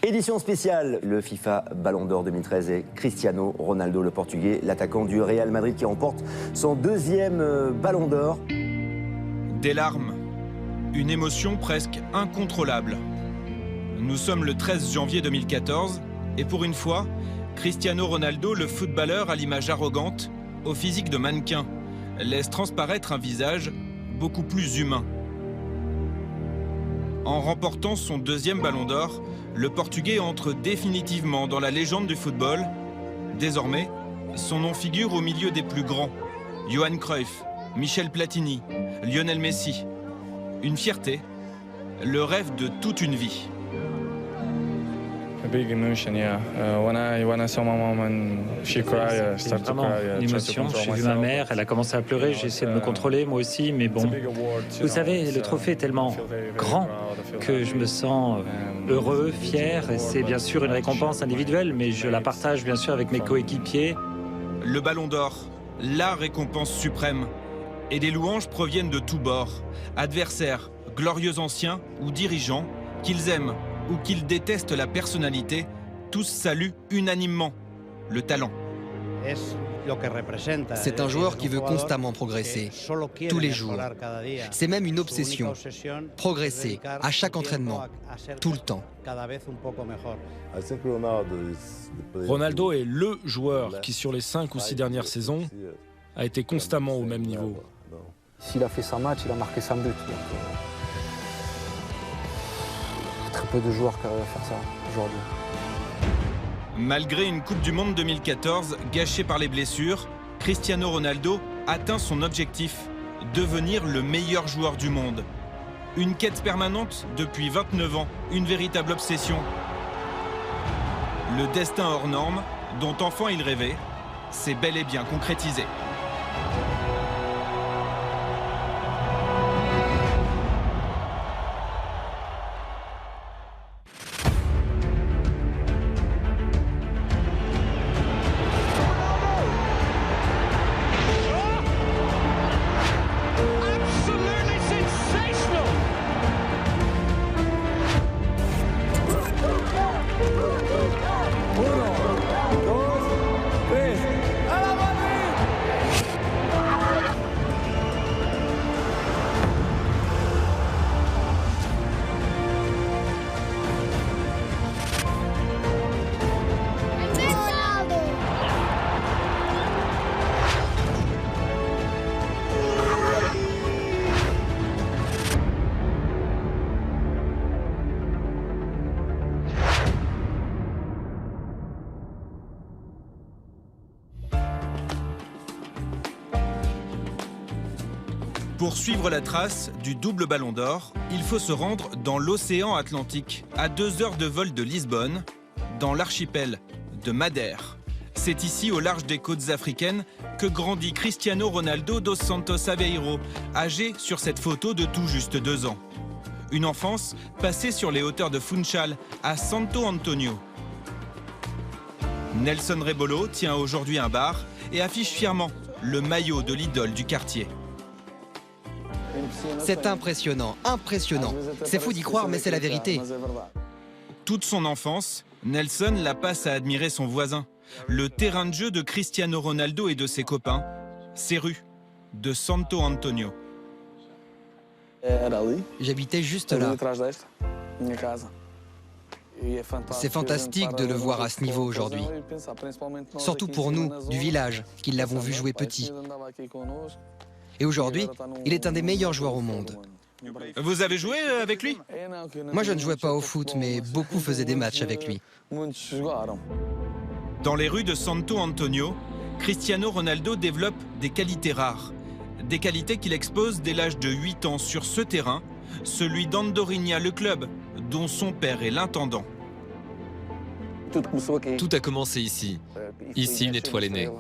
Édition spéciale, le FIFA Ballon d'Or 2013 et Cristiano Ronaldo, le Portugais, l'attaquant du Real Madrid qui remporte son deuxième Ballon d'Or. Des larmes, une émotion presque incontrôlable. Nous sommes le 13 janvier 2014 et pour une fois, Cristiano Ronaldo, le footballeur à l'image arrogante, au physique de mannequin, laisse transparaître un visage beaucoup plus humain. En remportant son deuxième Ballon d'Or, le Portugais entre définitivement dans la légende du football. Désormais, son nom figure au milieu des plus grands. Johan Cruyff, Michel Platini, Lionel Messi. Une fierté, le rêve de toute une vie. C'est vraiment une émotion. J'ai vu ma mère, elle a commencé à pleurer, j'ai essayé de me contrôler, moi aussi, mais bon. Vous savez, le trophée est tellement grand que je me sens heureux, fier. Et c'est bien sûr une récompense individuelle, mais je la partage bien sûr avec mes coéquipiers. Le Ballon d'Or, la récompense suprême. Et les louanges proviennent de tous bords. Adversaires, glorieux anciens ou dirigeants, qu'ils aiment ou qu'ils détestent la personnalité, tous saluent unanimement le talent. C'est un joueur qui veut constamment progresser, tous les jours. C'est même une obsession. Progresser, à chaque entraînement, tout le temps. Ronaldo est le joueur qui, sur les 5 ou 6 dernières saisons, a été constamment au même niveau. S'il a fait 100 matchs, il a marqué 100 buts. Très peu de joueurs qui arrivent à faire ça aujourd'hui. Malgré une Coupe du Monde 2014 gâchée par les blessures, Cristiano Ronaldo atteint son objectif, devenir le meilleur joueur du monde. Une quête permanente depuis 29 ans, une véritable obsession. Le destin hors norme, dont enfant il rêvait, s'est bel et bien concrétisé. Pour suivre la trace du double Ballon d'Or, il faut se rendre dans l'océan Atlantique, à 2 heures de vol de Lisbonne, dans l'archipel de Madère. C'est ici, au large des côtes africaines, que grandit Cristiano Ronaldo dos Santos Aveiro, âgé sur cette photo de tout juste 2 ans. Une enfance passée sur les hauteurs de Funchal, à Santo Antonio. Nelson Rebolo tient aujourd'hui un bar et affiche fièrement le maillot de l'idole du quartier. C'est impressionnant, impressionnant. C'est fou d'y croire, mais c'est la vérité. Toute son enfance, Nelson la passe à admirer son voisin. Le terrain de jeu de Cristiano Ronaldo et de ses copains, ses rues de Santo Antonio. J'habitais juste là. C'est fantastique de le voir à ce niveau aujourd'hui. Surtout pour nous, du village, qui l'avons vu jouer petit. Et aujourd'hui, il est un des meilleurs joueurs au monde. Vous avez joué avec lui? Moi, je ne jouais pas au foot, mais beaucoup faisaient des matchs avec lui. Dans les rues de Santo Antonio, Cristiano Ronaldo développe des qualités rares. Des qualités qu'il expose dès l'âge de 8 ans sur ce terrain, celui d'Andorinha, le club, dont son père est l'intendant. Tout a commencé ici. Ici, une étoile est née.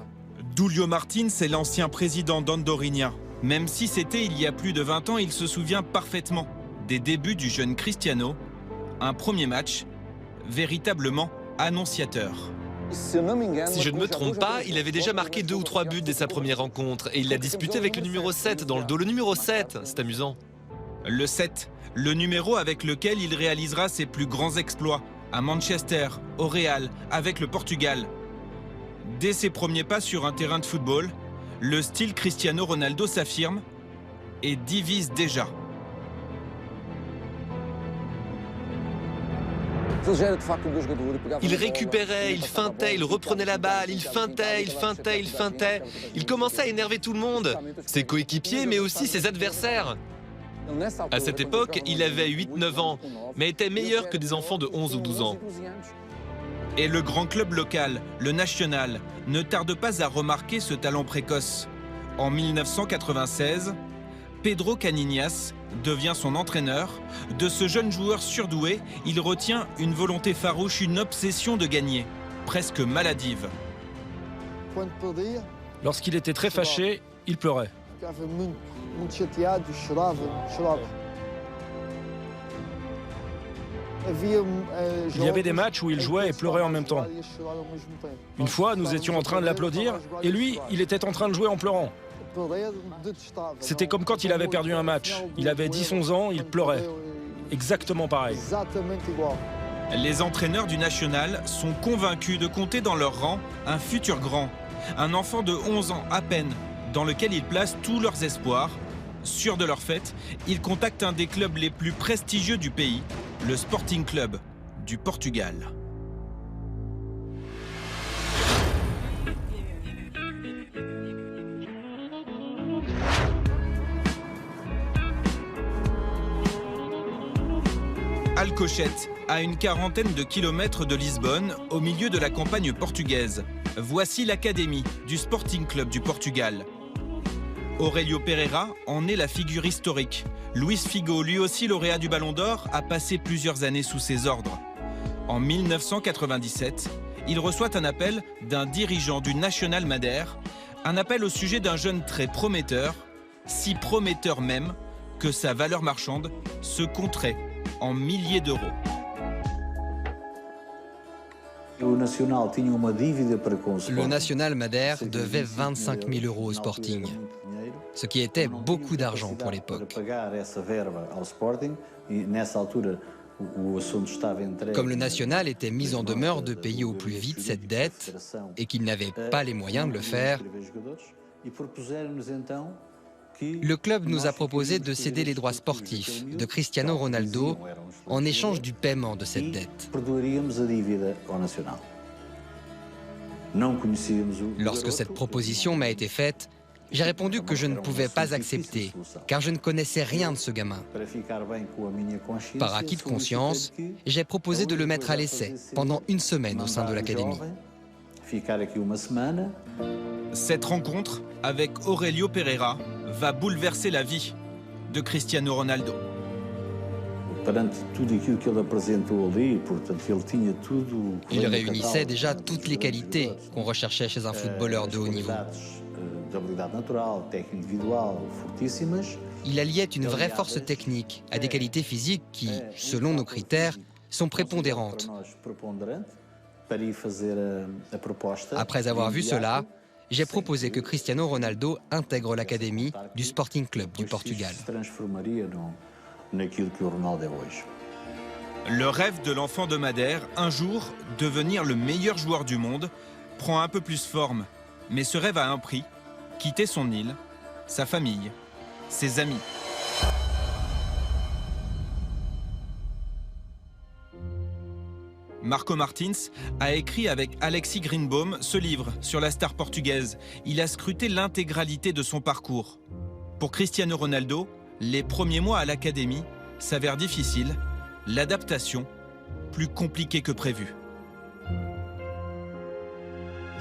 Dúlio Martins est l'ancien président d'Andorinha. Même si c'était il y a plus de 20 ans, il se souvient parfaitement des débuts du jeune Cristiano. Un premier match véritablement annonciateur. Si je ne me trompe pas, il avait déjà marqué 2 ou 3 buts dès sa première rencontre et il l'a disputé avec le numéro 7 dans le dos. Le numéro 7, c'est amusant. Le 7, le numéro avec lequel il réalisera ses plus grands exploits, à Manchester, au Real, avec le Portugal. Dès ses premiers pas sur un terrain de football, le style Cristiano Ronaldo s'affirme et divise déjà. Il récupérait, il feintait, il reprenait la balle, il feintait, il feintait, il feintait. Il commençait à énerver tout le monde, ses coéquipiers mais aussi ses adversaires. À cette époque, il avait 8-9 ans, mais était meilleur que des enfants de 11 ou 12 ans. Et le grand club local, le Nacional, ne tarde pas à remarquer ce talent précoce. En 1996, Pedro Caninhas devient son entraîneur. De ce jeune joueur surdoué, il retient une volonté farouche, une obsession de gagner, presque maladive. Lorsqu'il était très fâché, il pleurait. Il y avait des matchs où il jouait et pleurait en même temps. Une fois, nous étions en train de l'applaudir et lui, il était en train de jouer en pleurant. C'était comme quand il avait perdu un match. Il avait 10-11 ans, il pleurait. Exactement pareil. Les entraîneurs du Nacional sont convaincus de compter dans leur rang un futur grand, un enfant de 11 ans à peine, dans lequel ils placent tous leurs espoirs. Sûrs de leur fête, ils contactent un des clubs les plus prestigieux du pays, le Sporting Club du Portugal. Alcochete, à une quarantaine de kilomètres de Lisbonne, au milieu de la campagne portugaise. Voici l'académie du Sporting Club du Portugal. Aurélio Pereira en est la figure historique. Luís Figo, lui aussi lauréat du Ballon d'Or, a passé plusieurs années sous ses ordres. En 1997, il reçoit un appel d'un dirigeant du Nacional Madère, un appel au sujet d'un jeune très prometteur, si prometteur même que sa valeur marchande se compterait en milliers d'euros. Le Nacional Madère devait 25 000 euros au Sporting, ce qui était beaucoup d'argent pour l'époque. Comme le Nacional était mis en demeure de payer au plus vite cette dette et qu'il n'avait pas les moyens de le faire, le club nous a proposé de céder les droits sportifs de Cristiano Ronaldo en échange du paiement de cette dette. Lorsque cette proposition m'a été faite, j'ai répondu que je ne pouvais pas accepter, car je ne connaissais rien de ce gamin. Par acquis de conscience, j'ai proposé de le mettre à l'essai pendant une semaine au sein de l'académie. Cette rencontre avec Aurélio Pereira va bouleverser la vie de Cristiano Ronaldo. Il réunissait déjà toutes les qualités qu'on recherchait chez un footballeur de haut niveau. Il alliait une vraie force technique à des qualités physiques qui, selon nos critères, sont prépondérantes. Après avoir vu cela, j'ai proposé que Cristiano Ronaldo intègre l'académie du Sporting Club du Portugal. Le rêve de l'enfant de Madère, un jour devenir le meilleur joueur du monde, prend un peu plus forme. Mais ce rêve a un prix, quitter son île, sa famille, ses amis. Marco Martins a écrit avec Alexis Greenbaum ce livre sur la star portugaise. Il a scruté l'intégralité de son parcours. Pour Cristiano Ronaldo, les premiers mois à l'académie s'avèrent difficiles, l'adaptation plus compliquée que prévu.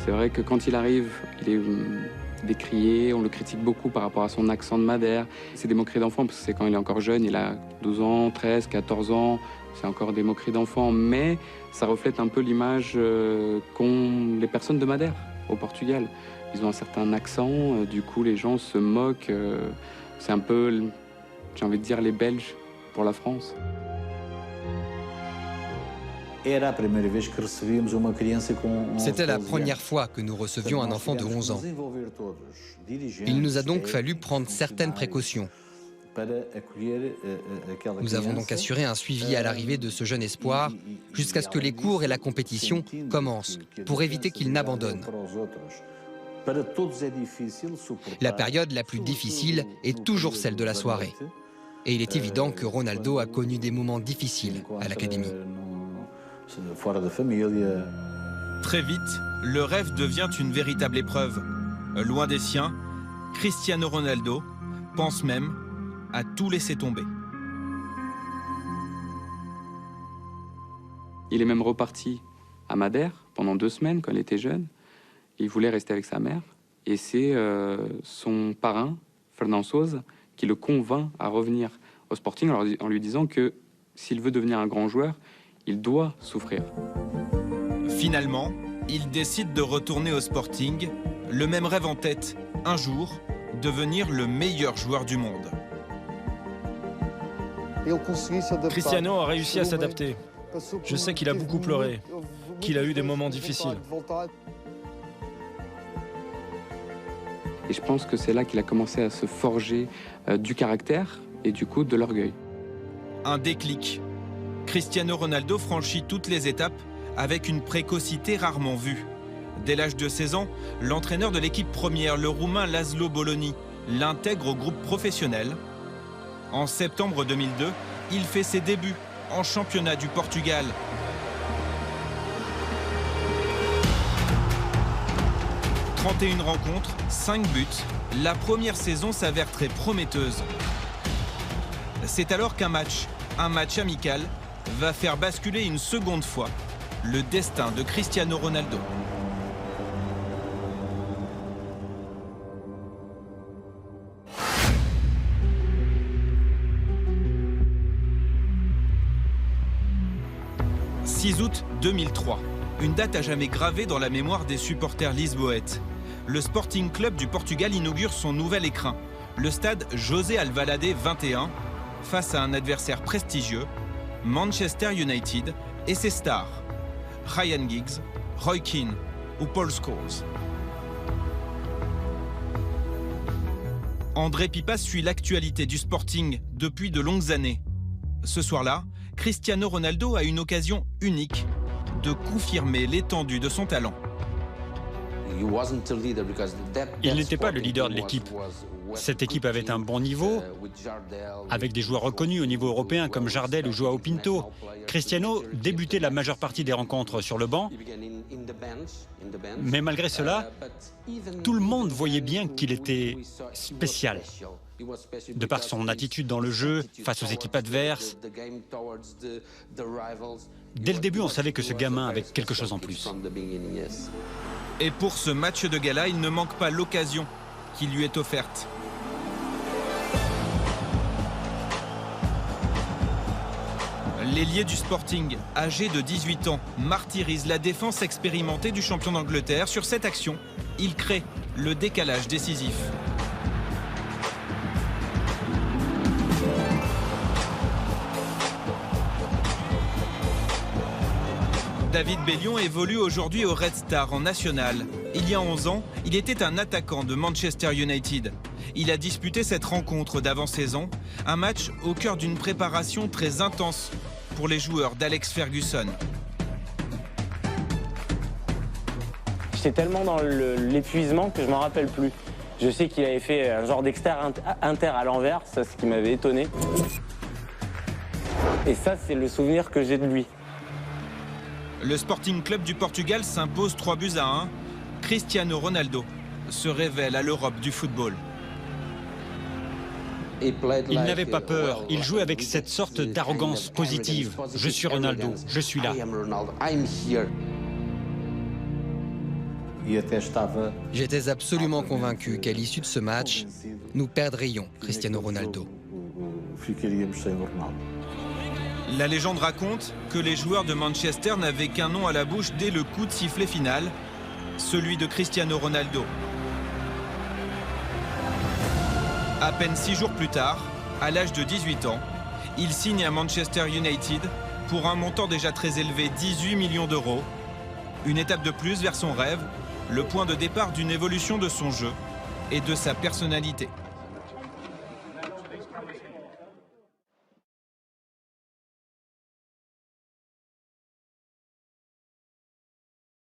C'est vrai que quand il arrive, il est décrié, on le critique beaucoup par rapport à son accent de Madère. C'est des moqueries d'enfant parce que c'est quand il est encore jeune, il a 12 ans, 13, 14 ans, c'est encore des moqueries d'enfant, mais ça reflète un peu l'image qu'ont les personnes de Madère au Portugal. Ils ont un certain accent, du coup les gens se moquent, c'est un peu, j'ai envie de dire, les Belges pour la France. C'était la première fois que nous recevions un enfant de 11 ans. Il nous a donc fallu prendre certaines précautions. Nous avons donc assuré un suivi à l'arrivée de ce jeune espoir jusqu'à ce que les cours et la compétition commencent pour éviter qu'il n'abandonne. La période la plus difficile est toujours celle de la soirée. Et il est évident que Ronaldo a connu des moments difficiles à l'académie. Très vite, le rêve devient une véritable épreuve. Loin des siens, Cristiano Ronaldo pense même à tout laisser tomber. Il est même reparti à Madère pendant 2 semaines quand il était jeune. Il voulait rester avec sa mère. Et c'est son parrain, Fernand Souza, qui le convainc à revenir au Sporting en lui disant que s'il veut devenir un grand joueur, il doit souffrir. Finalement, il décide de retourner au Sporting, le même rêve en tête, un jour, devenir le meilleur joueur du monde. Cristiano a réussi à s'adapter. Je sais qu'il a beaucoup pleuré, qu'il a eu des moments difficiles. Et je pense que c'est là qu'il a commencé à se forger du caractère et du coup de l'orgueil. Un déclic. Cristiano Ronaldo franchit toutes les étapes avec une précocité rarement vue. Dès l'âge de 16 ans, l'entraîneur de l'équipe première, le Roumain Laszlo Bologna, l'intègre au groupe professionnel. En septembre 2002, il fait ses débuts en championnat du Portugal. « 31 rencontres, 5 buts. La première saison s'avère très prometteuse. C'est alors qu'un match amical, va faire basculer une seconde fois le destin de Cristiano Ronaldo. « 6 août 2003, une date à jamais gravée dans la mémoire des supporters lisboètes. Le Sporting Club du Portugal inaugure son nouvel écrin, le stade José Alvalade 21, face à un adversaire prestigieux, Manchester United et ses stars, Ryan Giggs, Roy Keane ou Paul Scholes. André Pipas suit l'actualité du Sporting depuis de longues années. Ce soir-là, Cristiano Ronaldo a une occasion unique de confirmer l'étendue de son talent. Il n'était pas le leader de l'équipe. Cette équipe avait un bon niveau, avec des joueurs reconnus au niveau européen comme Jardel ou João Pinto. Cristiano débutait la majeure partie des rencontres sur le banc, mais malgré cela, tout le monde voyait bien qu'il était spécial. De par son attitude dans le jeu, face aux équipes adverses. Dès le début, on savait que ce gamin avait quelque chose en plus. Et pour ce match de gala, il ne manque pas l'occasion qui lui est offerte. L'ailier du Sporting, âgé de 18 ans, martyrise la défense expérimentée du champion d'Angleterre. Sur cette action, il crée le décalage décisif. David Bellion évolue aujourd'hui au Red Star en national. Il y a 11 ans, il était un attaquant de Manchester United. Il a disputé cette rencontre d'avant-saison, un match au cœur d'une préparation très intense pour les joueurs d'Alex Ferguson. J'étais tellement dans l'épuisement que je m'en rappelle plus. Je sais qu'il avait fait un genre d'exter-inter à l'envers, ça c'est ce qui m'avait étonné. Et ça, c'est le souvenir que j'ai de lui. Le Sporting Club du Portugal s'impose 3-1. Cristiano Ronaldo se révèle à l'Europe du football. Il n'avait pas peur, il jouait avec cette sorte d'arrogance positive. Je suis Ronaldo, je suis là. J'étais absolument convaincu qu'à l'issue de ce match, nous perdrions Cristiano Ronaldo. La légende raconte que les joueurs de Manchester n'avaient qu'un nom à la bouche dès le coup de sifflet final, celui de Cristiano Ronaldo. À peine 6 jours plus tard, à l'âge de 18 ans, il signe à Manchester United pour un montant déjà très élevé, 18 millions d'euros. Une étape de plus vers son rêve, le point de départ d'une évolution de son jeu et de sa personnalité.